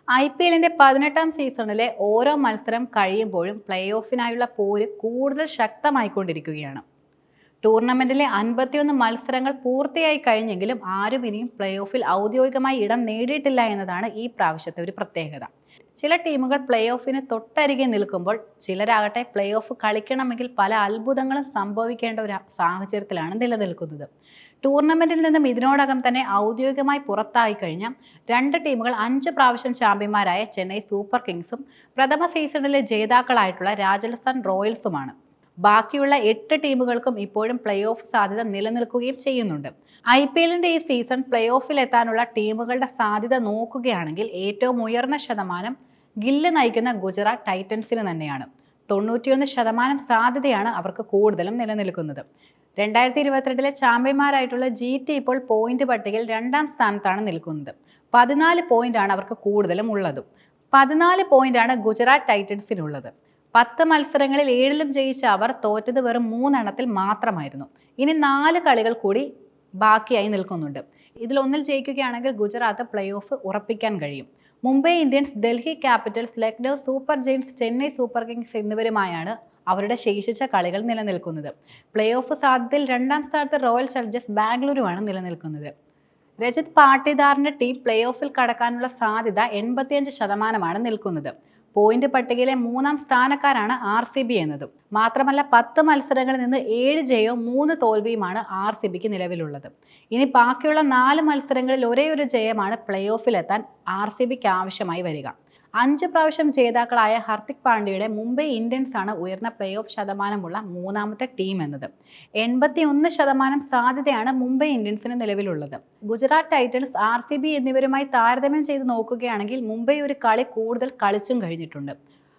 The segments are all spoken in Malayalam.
IPL-ന്റെ 18ാം സീസണിലെ ഓരോ മത്സരം കഴിയുമ്പോഴും പ്ലേ ഓഫിനായുള്ള പോര് കൂടുതൽ ശക്തമായിക്കൊണ്ടിരിക്കുകയാണ്. ടൂർണമെന്റിലെ 51 മത്സരങ്ങൾ പൂർത്തിയായി കഴിഞ്ഞെങ്കിലും ആരും ഇനിയും പ്ലേ ഓഫിൽ ഔദ്യോഗികമായി ഇടം നേടിയിട്ടില്ല എന്നതാണ് ഈ പ്രാവശ്യത്തെ ഒരു പ്രത്യേകത. ചില ടീമുകൾ പ്ലേ ഓഫിന് തൊട്ടരികെ നിൽക്കുമ്പോൾ ചിലരാകട്ടെ പ്ലേ ഓഫ് കളിക്കണമെങ്കിൽ പല അത്ഭുതങ്ങളും സംഭവിക്കേണ്ട ഒരു സാഹചര്യത്തിലാണ് നിലനിൽക്കുന്നത്. ടൂർണമെന്റിൽ നിന്നും ഇതിനോടകം തന്നെ ഔദ്യോഗികമായി പുറത്തായി കഴിഞ്ഞ 2 ടീമുകൾ 5 പ്രാവശ്യം ചാമ്പ്യന്മാരായ ചെന്നൈ സൂപ്പർ കിങ്സും പ്രഥമ സീസണിലെ ജേതാക്കളായിട്ടുള്ള രാജസ്ഥാൻ റോയൽസുമാണ്. ബാക്കിയുള്ള 8 ടീമുകൾക്കും ഇപ്പോഴും പ്ലേ ഓഫ് സാധ്യത നിലനിൽക്കുകയും ചെയ്യുന്നുണ്ട്. IPL-ന്റെ ഈ സീസൺ പ്ലേ ഓഫിൽ എത്താനുള്ള ടീമുകളുടെ സാധ്യത നോക്കുകയാണെങ്കിൽ ഏറ്റവും ഉയർന്ന ശതമാനം ഗില്ല് നയിക്കുന്ന ഗുജറാത്ത് ടൈറ്റൻസിന് തന്നെയാണ്. 91% സാധ്യതയാണ് അവർക്ക് കൂടുതലും നിലനിൽക്കുന്നത്. 2022-ലെ ചാമ്പ്യന്മാരായിട്ടുള്ള GT ഇപ്പോൾ പോയിന്റ് പട്ടികയിൽ 2ാം സ്ഥാനത്താണ് നിൽക്കുന്നത്. 14 പോയിന്റാണ് അവർക്ക് കൂടുതലും ഉള്ളതും. 14 പോയിന്റാണ് ഗുജറാത്ത് ടൈറ്റൻസിനുള്ളത്. 10 മത്സരങ്ങളിൽ 7ലും ജയിച്ച അവർ തോറ്റത് വെറും 3 എണ്ണത്തിൽ മാത്രമായിരുന്നു. ഇനി 4 കളികൾ കൂടി ബാക്കിയായി നിൽക്കുന്നുണ്ട്. ഇതിലൊന്നിൽ ജയിക്കുകയാണെങ്കിൽ ഗുജറാത്ത് പ്ലേ ഓഫ് ഉറപ്പിക്കാൻ കഴിയും. Mumbai Indians, Delhi Capitals, Lucknow Super Giants, Chennai Super Kings എന്നിവരുമായാണ് അവരുടെ ശേഷിച്ച കളികൾ നിലനിൽക്കുന്നത്. പ്ലേ ഓഫ് സാധ്യതയിൽ 2ാം സ്ഥാനത്ത് റോയൽ ചലഞ്ചേഴ്സ് ബാംഗ്ലൂരുമാണ് നിലനിൽക്കുന്നത്. രജത് പാട്ടിദാറിന്റെ ടീം പ്ലേ ഓഫിൽ കടക്കാനുള്ള സാധ്യത 85% നിൽക്കുന്നത്. പോയിന്റ് പട്ടികയിലെ 3ാം സ്ഥാനക്കാരാണ് RCB എന്നതും. മാത്രമല്ല 10 മത്സരങ്ങളിൽ നിന്ന് 7 ജയവും 3 തോൽവിയുമാണ് RCBക്ക് നിലവിലുള്ളത്. ഇനി ബാക്കിയുള്ള 4 മത്സരങ്ങളിൽ ഒരേ ഒരു ജയമാണ് പ്ലേ ഓഫിലെത്താൻ RCBക്ക് ആവശ്യമായി വരിക. 5 പ്രാവശ്യം ജേതാക്കളായ ഹർദിക് പാണ്ഡ്യയുടെ മുംബൈ ഇന്ത്യൻസ് ആണ് ഉയർന്ന പ്ലേ ഓഫ് ശതമാനമുള്ള 3ാമത്തെ ടീം എന്നത്. 81% സാധ്യതയാണ് മുംബൈ ഇന്ത്യൻസിന് നിലവിലുള്ളത്. ഗുജറാത്ത് ടൈറ്റൻസ്, RCB എന്നിവരുമായി താരതമ്യം ചെയ്ത് നോക്കുകയാണെങ്കിൽ മുംബൈ ഒരു കളി കൂടുതൽ കളിച്ചും കഴിഞ്ഞിട്ടുണ്ട്.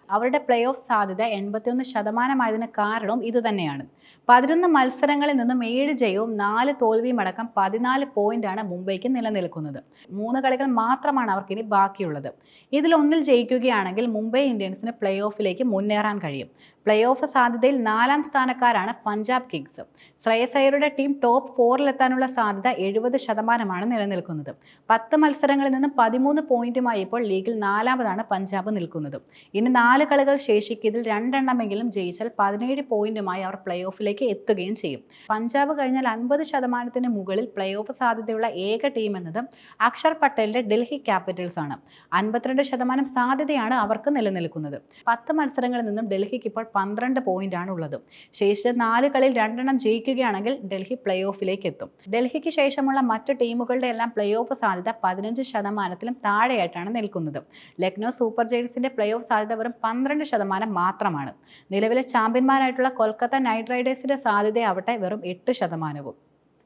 അവരുടെ പ്ലേ ഓഫ് സാധ്യത 81% കാരണവും ഇതുതന്നെയാണ്. 11 മത്സരങ്ങളിൽ നിന്നും 7 ജയവും 4 തോൽവിയും അടക്കം 14 പോയിന്റാണ് മുംബൈക്ക് നിലനിൽക്കുന്നത്. 3 കളികൾ മാത്രമാണ് അവർക്കിനി ബാക്കിയുള്ളത്. ഇതിലൊന്നിൽ ജയിക്കുകയാണെങ്കിൽ മുംബൈ ഇന്ത്യൻസിന് പ്ലേ ഓഫിലേക്ക് മുന്നേറാൻ കഴിയും. പ്ലേ ഓഫ് സാധ്യതയിൽ 4ാം സ്ഥാനക്കാരാണ് പഞ്ചാബ് കിങ്സ്. ശ്രേയസ് അയ്യരുടെ ടീം ടോപ്പ് 4-ലെത്താനുള്ള സാധ്യത 70% നിലനിൽക്കുന്നത്. 10 മത്സരങ്ങളിൽ നിന്നും 13 പോയിന്റുമായി ഇപ്പോൾ ലീഗിൽ 4ാമതാണ് പഞ്ചാബ് നിൽക്കുന്നത്. ഇനി 4 കളികൾ ശേഷിക്കും. ഇതിൽ 2 എണ്ണമെങ്കിലും ജയിച്ചാൽ 17 പോയിന്റുമായി അവർ പ്ലേ ഓഫിലേക്ക് എത്തുകയും ചെയ്യും. പഞ്ചാബ് കഴിഞ്ഞാൽ 50% മുകളിൽ പ്ലേ ഓഫ് സാധ്യതയുള്ള ഏക ടീം എന്നത് അക്ഷർ പട്ടേലിന്റെ ഡൽഹി ക്യാപിറ്റൽസ് ആണ്. 52% സാധ്യതയാണ് അവർക്ക് നിലനിൽക്കുന്നത്. 10 മത്സരങ്ങളിൽ നിന്നും ഡൽഹിക്ക് ഇപ്പോൾ 12 പോയിന്റാണ് ഉള്ളത്. ശേഷിച്ച 4 കളിയിൽ 2 എണ്ണം ജയിക്കുകയാണെങ്കിൽ ഡൽഹി പ്ലേ ഓഫിലേക്ക് എത്തും. ഡൽഹിക്ക് ശേഷമുള്ള മറ്റു ടീമുകളുടെ എല്ലാം പ്ലേ ഓഫ് സാധ്യത 15%-ലും താഴെയായിട്ടാണ് നിൽക്കുന്നത്. ലക്നൗ സൂപ്പർ ജയൻസിന്റെ പ്ലേ ഓഫ് സാധ്യത വെറും 12% മാത്രമാണ്. നിലവിലെ ചാമ്പ്യന്മാരായിട്ടുള്ള കൊൽക്കത്ത നൈറ്റ് റൈഡേഴ്സിന്റെ സാധ്യതയാവട്ടെ വെറും 8%.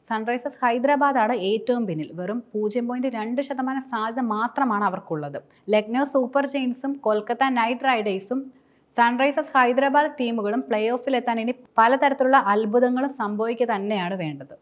സൺറൈസേഴ്സ് ഹൈദരാബാദാണ് ഏറ്റവും പിന്നിൽ. വെറും 0.2% സാധ്യത മാത്രമാണ് അവർക്കുള്ളത്. ലക്നൗ സൂപ്പർ ജയൻസും കൊൽക്കത്ത നൈറ്റ് റൈഡേഴ്സും സൺറൈസേഴ്സ് ഹൈദരാബാദ് ടീമുകളും പ്ലേ ഓഫിലെത്താൻ ഇനി പലതരത്തിലുള്ള അത്ഭുതങ്ങളും സംഭവിക്കുക തന്നെയാണ് വേണ്ടത്.